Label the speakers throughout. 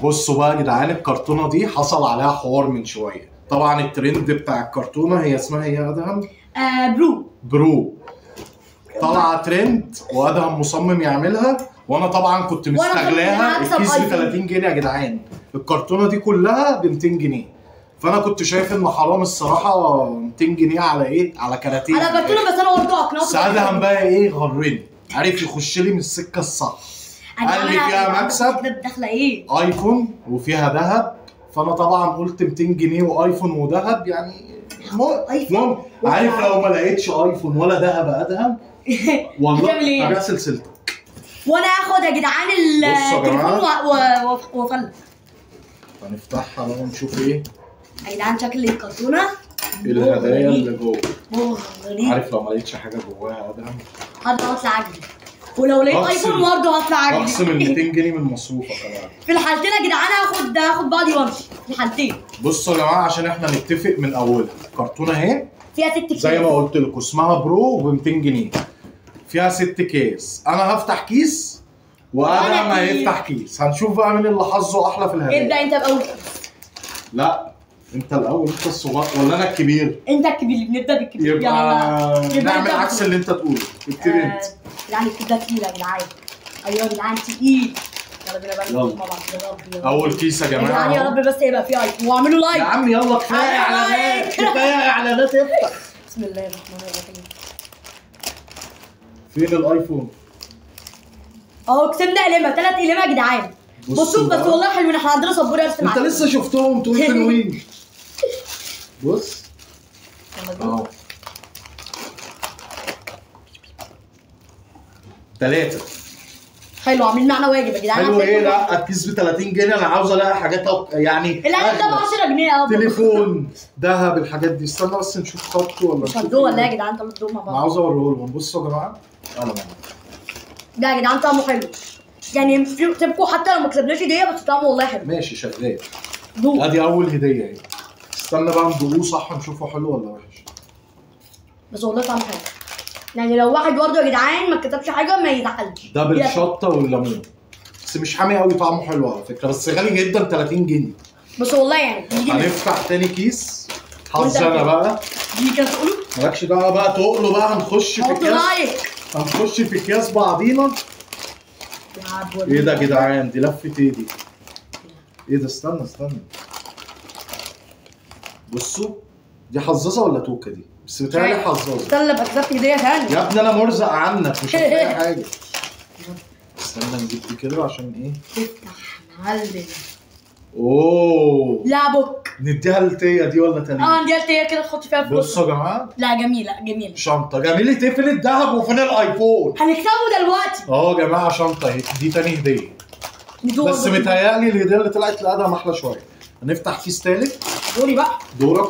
Speaker 1: بصوا بقى يا جدعان، الكرتونه دي حصل عليها حوار من شويه. طبعا الترند بتاع الكرتونه هي اسمها ايه يا ادهم؟ برو طالعه ترند، وادهم مصمم يعملها، وانا طبعا كنت مستغلاها. الكيس ب 30 جنيه يا جدعان، الكرتونه دي كلها ب 200 جنيه. فانا كنت شايف ان حرام الصراحه 200 جنيه على ايه؟ على كراتين
Speaker 2: على كرتونه. بس انا برضه اقنعت.
Speaker 1: بس ادهم بقى ايه، غرني، عارف يخش لي من السكه الصح. قال لي فيها مكسب،
Speaker 2: داخله ايه؟
Speaker 1: ايفون وفيها ذهب. فانا طبعا قلت 200 جنيه وايفون وذهب يعني
Speaker 2: ايفون.
Speaker 1: عارف لو ما لقيتش ايفون ولا ذهب ادهم والله هبيع سلسلتك.
Speaker 2: وانا هاخد يا جدعان التليفون وافلت.
Speaker 1: هنفتحها بقى ونشوف ايه
Speaker 2: يا جدعان. شكل الكرتونه
Speaker 1: الهدايا اللي جوه.
Speaker 2: غريب.
Speaker 1: عارف لو ما لقيتش حاجه جواها ادهم
Speaker 2: هطلع اجري، ولو لقيت ايفون برضه هطلع اجري.
Speaker 1: اقسم ال 200 جنيه من مصروفك كمان.
Speaker 2: في الحالتين يا جدعان هاخد بعضي وامشي في الحالتين.
Speaker 1: بصوا يا جماعه عشان احنا نتفق من اولها، الكرتونه اهي
Speaker 2: فيها 6 كيس
Speaker 1: زي ما قلت لكم، اسمها برو ب 200 جنيه، فيها 6 كيس. انا هفتح كيس وادهم هيفتح كيس، هنشوف بقى مين اللي حظه احلى في الهدايا.
Speaker 2: ابدا انت باول.
Speaker 1: لا انت الاول، انت الصغير ولا انا الكبير؟
Speaker 2: انت الكبير، بنبدا بالكبير.
Speaker 1: يبقى نعمل عكس اللي انت تقوله. ابتدي انت.
Speaker 2: يعني الكبده تقيله يا جدعان. ايوه يا جدعان تقيل. يلا بينا بقى مع بعض. يا رب
Speaker 1: اول كيس يا جماعه
Speaker 2: يا رب بس يبقى فيه ايفون. واعملوا لايك
Speaker 1: يا عم. يلا كفايه اعلانات، كفايه اعلانات. افتح.
Speaker 2: بسم الله الرحمن الرحيم.
Speaker 1: فين الايفون؟
Speaker 2: اهو كسبنا قلمه، 3 قلمه يا جدعان. بصوا بس والله حلوين. احنا عندنا سبوره ارسم.
Speaker 1: انت لسه شفتهم تقول حلوين؟ بص اهو 3
Speaker 2: حلو. عاملين معانا واجب يا جدعان.
Speaker 1: حلو ايه؟ لا الكيس ب 30 جنيه، انا عاوز الاقي حاجات يعني
Speaker 2: العلب ده ب 10 جنيه اهو.
Speaker 1: تليفون، ذهب، الحاجات دي. استنى بس نشوف خطه ولا
Speaker 2: مش هتدوق ولا يا جدعان؟ انتوا بتدوقوا مع بعض.
Speaker 1: انا عاوز اوريه لهم. بصوا يا جماعه يلا
Speaker 2: ده يا جدعان طعمه حلو يعني. سيبكوا حتى لو ما كسبناش هديه بس طعمه والله حلو.
Speaker 1: ماشي شغال.
Speaker 2: دوق.
Speaker 1: ادي اول هديه اهي. استنى بقى ندوقوه صح نشوفه حلو ولا وحش.
Speaker 2: بس والله طعمه حلو يعني. لو واحد برضه يا جدعان ما كتبش حاجه ما يزعلش.
Speaker 1: ده بالشطه والليمون، بس مش حامي قوي، طعمه حلو على فكره، بس غالي جدا 30 جنيه.
Speaker 2: بس والله يعني
Speaker 1: هنفتح تاني كيس. حظ انا بقى.
Speaker 2: دي كده تقولوا
Speaker 1: مالكش دعوه بقى، تقولوا بقى. هنخش في الكيس، هنخش في اكياس بعضينا. ايه ده يا جدعان؟ دي لفه ايه دي؟ ايه ده؟ استنى بصوا، دي حظاظه ولا توكه دي؟ بس بتهيألي حظاظه.
Speaker 2: استنى بقى كسبت هديه ثانيه
Speaker 1: يا ابني انا مرزق عنك مش هتلاقي حاجه. استنى نجيب دي كده عشان ايه؟
Speaker 2: افتح معلم.
Speaker 1: اوه
Speaker 2: لا بوك.
Speaker 1: نديها لتيا دي ولا تانية؟
Speaker 2: نديها لتيا كده تحط فيها فلوس.
Speaker 1: بصوا يا جماعه.
Speaker 2: لا جميله
Speaker 1: شنطه جميله. تقفل الذهب وفين الايفون؟
Speaker 2: هنكسبه دلوقتي.
Speaker 1: يا جماعه شنطه اهي، دي تاني هديه. بس متهيألي الهديه اللي طلعت لادهم احلى شويه. هنفتح كيس تالت.
Speaker 2: دوري بقى.
Speaker 1: دورك.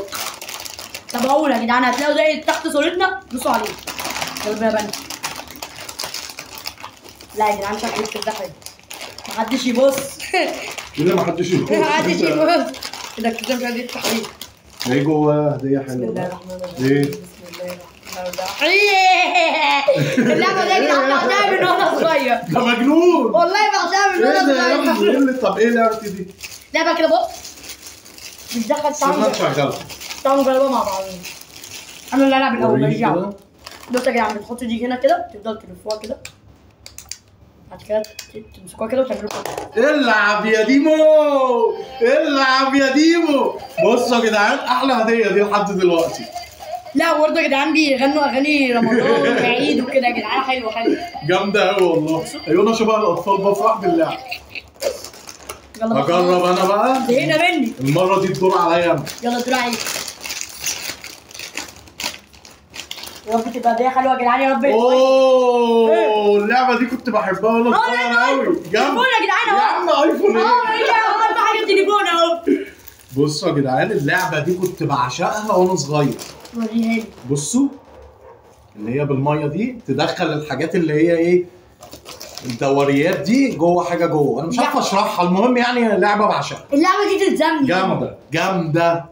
Speaker 2: طب اقول يا جدعان هتلاقوا زي تحت صورتنا. بصوا عليه. يلا بينا بقى. لا يا جدعان شكله كده حلو. محدش يبص.
Speaker 1: ايه اللي محدش يبص؟
Speaker 2: محدش يبص. كده كده مش عايز يفتح عليه.
Speaker 1: ايه جواه هديه حلوه.
Speaker 2: بسم الله الرحمن الرحيم.
Speaker 1: ايه؟
Speaker 2: بسم الله الرحمن الرحيم. اللعبه دي يا جدعان بعشقها من وانا صغير.
Speaker 1: ده مجنون.
Speaker 2: والله بعشقها من وانا صغير.
Speaker 1: طب ايه لعبتي دي؟
Speaker 2: لعبه كده بص. بتدخل
Speaker 1: تعالوا نشغلها.
Speaker 2: تعالوا نجربها مع بعض. انا اللي العب الاول ماليش دعوه. بص يا جدعان بتحطوا دي هنا كده، تفضلوا تلفوها كده. بعد كده تمسكوها كده وتعملوا كده.
Speaker 1: العب يا ديمو، العب يا ديمو. بصوا يا جدعان احلى هديه دي لحد دلوقتي.
Speaker 2: لا برضه يا جدعان بيغنوا اغاني رمضان وعيد وكده يا جدعان. حلوه
Speaker 1: جامده قوي والله. ايوه شبه الاطفال بفرح باللعب.
Speaker 2: يلا
Speaker 1: هجرب انا بقى.
Speaker 2: زهقنا مني.
Speaker 1: المره دي الدور عليا انا.
Speaker 2: يلا الدور عليك. يا رب تبقى هديه حلوه يا جدعان يا رب.
Speaker 1: اوه اللعبه دي كنت بحبها وانا صغير قوي.
Speaker 2: تليفون يا جدعان اهو.
Speaker 1: يا عم ايفون ايه؟
Speaker 2: هي اهم حاجه التليفون اهو.
Speaker 1: بصوا يا جدعان اللعبه دي كنت بعشقها وانا صغير.
Speaker 2: وريها لي.
Speaker 1: بصوا اللي هي بالميه دي، تدخل الحاجات اللي هي ايه، الدوريات دي جوه حاجه جوه. انا مش عارف اشرحها. المهم يعني لعبه بعشقها.
Speaker 2: اللعبه دي تلزمني.
Speaker 1: جامده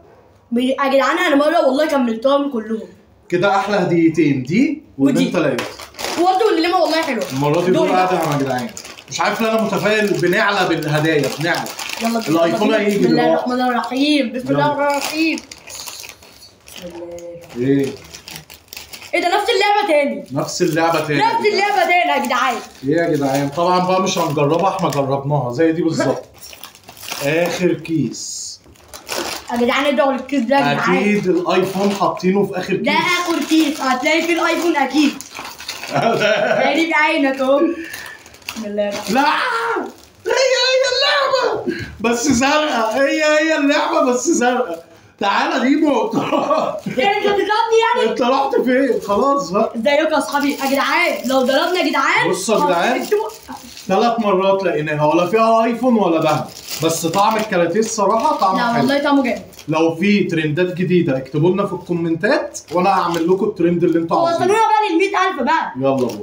Speaker 2: يا جدعان. انا مره والله كملتهم كلهم.
Speaker 1: كده احلى هديتين، دي ودي 3.
Speaker 2: وبرده الليمه والله حلوه.
Speaker 1: المره دي دور ادهم يا جدعان. مش عارف ليه انا متفائل. بنعلى بالهدايا بنعلى.
Speaker 2: يلا
Speaker 1: الايفون هيجي
Speaker 2: بسم الله الرحمن الرحيم. بسم الله الرحمن الرحيم. بسم الله. ايه ده نفس اللعبة تاني.
Speaker 1: نفس اللعبة تاني
Speaker 2: يا جدعان.
Speaker 1: ايه يا جدعان؟ طبعا بقى مش هنجربها، احنا جربناها زي دي بالظبط. اخر كيس
Speaker 2: يا جدعان. ادعوا للكيس ده يا جدعان.
Speaker 1: اكيد الايفون حاطينه في اخر كيس.
Speaker 2: ده اخر كيس هتلاقي فيه الايفون اكيد. يعني بعينك اهو. بسم الله.
Speaker 1: لا هي اللعبة بس زرقاء. هي اللعبة بس زرقاء. تعالى ديمو.
Speaker 2: انت بتضربني يعني؟
Speaker 1: انت رحت فين؟ خلاص بقى.
Speaker 2: ازيكم يا اصحابي يا جدعان؟ لو ضربنا يا جدعان.
Speaker 1: بصوا يا جدعان 3 مرات لقيناها ولا فيها ايفون ولا ذهب، بس طعم الكاراتيه الصراحه طعمه حلو.
Speaker 2: لا والله طعمه جامد.
Speaker 1: لو في ترندات جديده اكتبوا لنا في الكومنتات وانا هعمل لكم الترند اللي انتوا عاوزينه.
Speaker 2: وصلونا بقى لل 100,000 بقى.
Speaker 1: يلا بقى.